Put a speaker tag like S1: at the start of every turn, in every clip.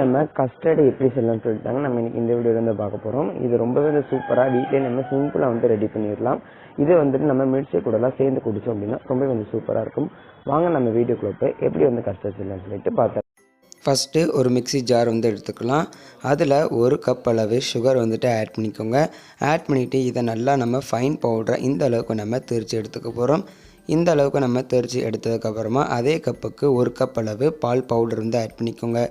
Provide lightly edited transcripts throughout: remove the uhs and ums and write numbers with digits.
S1: நம்ம கஸ்டர்டு எப்படி செய்யலாம்னு சொல்லிட்டாங்க. நம்ம இன்னைக்கு இந்த வீடியோவில் வந்து பார்க்க போகிறோம். இது ரொம்பவே சூப்பராக வீட்டிலே நம்ம சிம்பிளாக வந்து ரெடி பண்ணிடலாம். இது வந்துட்டு நம்ம மில்க் கூடலாம் சேர்ந்து குடித்தோம் அப்படின்னா ரொம்பவே வந்து சூப்பராக இருக்கும். வாங்க நம்ம வீடியோக்குள்ள போய் எப்படி வந்து கஸ்டர்ட் செய்யலாம்னு சொல்லிட்டு பார்த்தேன்.
S2: ஃபஸ்ட்டு ஒரு மிக்ஸி ஜார் வந்து எடுத்துக்கலாம். அதில் 1 கப் அளவு சுகர் வந்துட்டு ஆட் பண்ணிக்கோங்க. ஆட் பண்ணிவிட்டு இதை நல்லா நம்ம ஃபைன் பவுடரை இந்த அளவுக்கு நம்ம திரித்து எடுத்துக்க போகிறோம். இந்த அளவுக்கு நம்ம திரித்து எடுத்ததுக்கப்புறமா அதே கப்புக்கு 1 கப் அளவு பால் பவுடர் வந்து ஆட் பண்ணிக்கோங்க.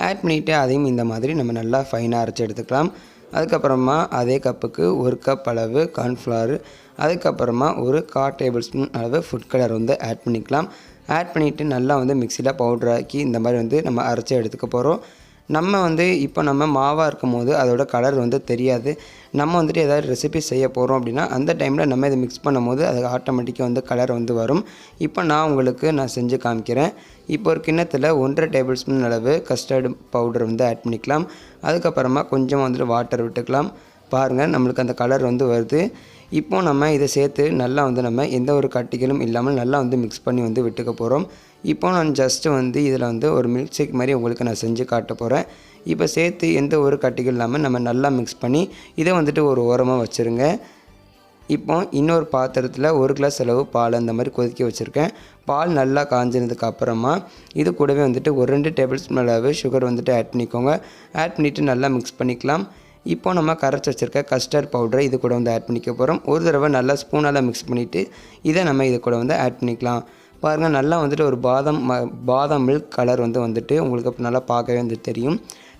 S2: ஆட் பண்ணிவிட்டு அதையும் இந்த மாதிரி நம்ம நல்லா ஃபைனாக அரைச்சி எடுத்துக்கலாம். அதுக்கப்புறமா அதே கப்புக்கு 1 கப் அளவு கார்ன்ஃப்ளவர், அதுக்கப்புறமா ஒரு 1/4 டேபிள் ஸ்பூன் அளவு ஃபுட் கலர் வந்து ஆட் பண்ணிக்கலாம். ஆட் பண்ணிவிட்டு நல்லா வந்து மிக்சியில் பவுடராக்கி இந்த மாதிரி வந்து நம்ம அரைச்சி எடுத்துக்க போகிறோம். நம்ம வந்து இப்போ நம்ம மாவாக இருக்கும் போது அதோட கலர் வந்து தெரியாது. நம்ம வந்துட்டு ஏதாவது ரெசிபி செய்ய போகிறோம் அப்படின்னா அந்த டைமில் நம்ம இதை மிக்ஸ் பண்ணும் போது அது ஆட்டோமேட்டிக்காக வந்து கலர் வந்து வரும். இப்போ நான் செஞ்சு காமிக்கிறேன். இப்போ ஒரு கிண்ணத்தில் 1/2 டேபிள் ஸ்பூன் அளவு கஸ்டர்டு பவுடர் வந்து ஆட் பண்ணிக்கலாம். அதுக்கப்புறமா கொஞ்சமாக வந்துட்டு வாட்டர் விட்டுக்கலாம். பாருங்கள், நம்மளுக்கு அந்த கலர் வந்து வருது. இப்போ நம்ம இதை சேர்த்து நல்லா வந்து நம்ம எந்த ஒரு கட்டிகளும் இல்லாமல் நல்லா வந்து மிக்ஸ் பண்ணி வந்து விட்டுக்க போகிறோம். இப்போ நான் ஜஸ்ட்டு வந்து இதில் வந்து ஒரு மில்க் ஷேக் மாதிரி உங்களுக்கு நான் செஞ்சு காட்ட போகிறேன். இப்போ சேர்த்து எந்த ஒரு கட்டிகள் இல்லாமல் நம்ம நல்லா மிக்ஸ் பண்ணி இதை வந்துட்டு ஒரு ஓரமாக வச்சுருங்க. இப்போ இன்னொரு பாத்திரத்தில் 1 கிளாஸ் அளவு பால் அந்த மாதிரி கொதிக்க வச்சுருக்கேன். பால் நல்லா காய்ஞ்சதுக்கு அப்புறமா இது கூடவே வந்துட்டு ஒரு 2 டேபிள் ஸ்பூன் அளவு சுகர் வந்துட்டு ஆட் பண்ணிக்கோங்க. ஆட் பண்ணிவிட்டு நல்லா மிக்ஸ் பண்ணிக்கலாம். இப்போ நம்ம கரைச்சி வச்சுருக்க கஸ்டர்ட் பவுடரை இது கூட வந்து ஆட் பண்ணிக்க போகிறோம். ஒரு தடவை நல்லா ஸ்பூனால் மிக்ஸ் பண்ணிவிட்டு இதை நம்ம இது கூட வந்து ஆட் பண்ணிக்கலாம். பாருங்கள், நல்லா வந்துட்டு ஒரு பாதாம் மில்க் கலர் வந்துட்டு உங்களுக்கு அப்போ நல்லா பார்க்கவே வந்து தெரியும்.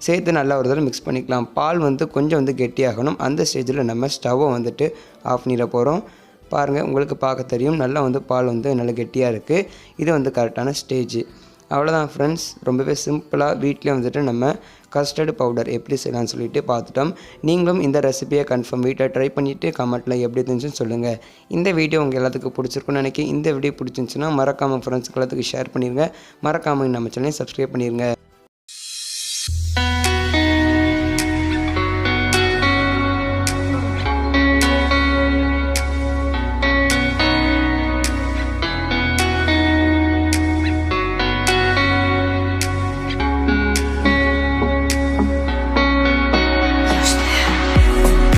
S2: சேர்த்து நல்லா ஒரு தடவை மிக்ஸ் பண்ணிக்கலாம். பால் வந்து கொஞ்சம் வந்து கெட்டியாகணும். அந்த ஸ்டேஜில் நம்ம ஸ்டவ்வை வந்துட்டு ஆஃப் பண்ணிட போகிறோம். பாருங்கள், உங்களுக்கு பார்க்க தெரியும் நல்லா வந்து பால் வந்து நல்லா கெட்டியாக இருக்குது. இது வந்து கரெக்டான ஸ்டேஜ். அவ்வளோதான் ஃப்ரெண்ட்ஸ், ரொம்பவே சிம்பிளாக வீட்டிலே வந்துட்டு நம்ம கஸ்டர்டு பவுடர் எப்படி செய்யலாம்னு சொல்லிட்டு பார்த்துட்டோம். நீங்களும் இந்த ரெசிபியை கன்ஃபார்ம் வீட்டில் ட்ரை பண்ணிவிட்டு கமெண்ட்டில் எப்படி இருந்துச்சுன்னு சொல்லுங்கள். இந்த வீடியோ உங்கள் எல்லாத்துக்கும் பிடிச்சிருக்குன்னு நினைக்கிறேன். இந்த வீடியோ பிடிச்சிருந்துச்சுன்னா மறக்காமல் ஃப்ரெண்ட்ஸ்க்கு எல்லாத்துக்கும் ஷேர் பண்ணிடுங்க. மறக்காமல் நம்ம சேனலை சப்ஸ்கிரைப் பண்ணிடுங்க.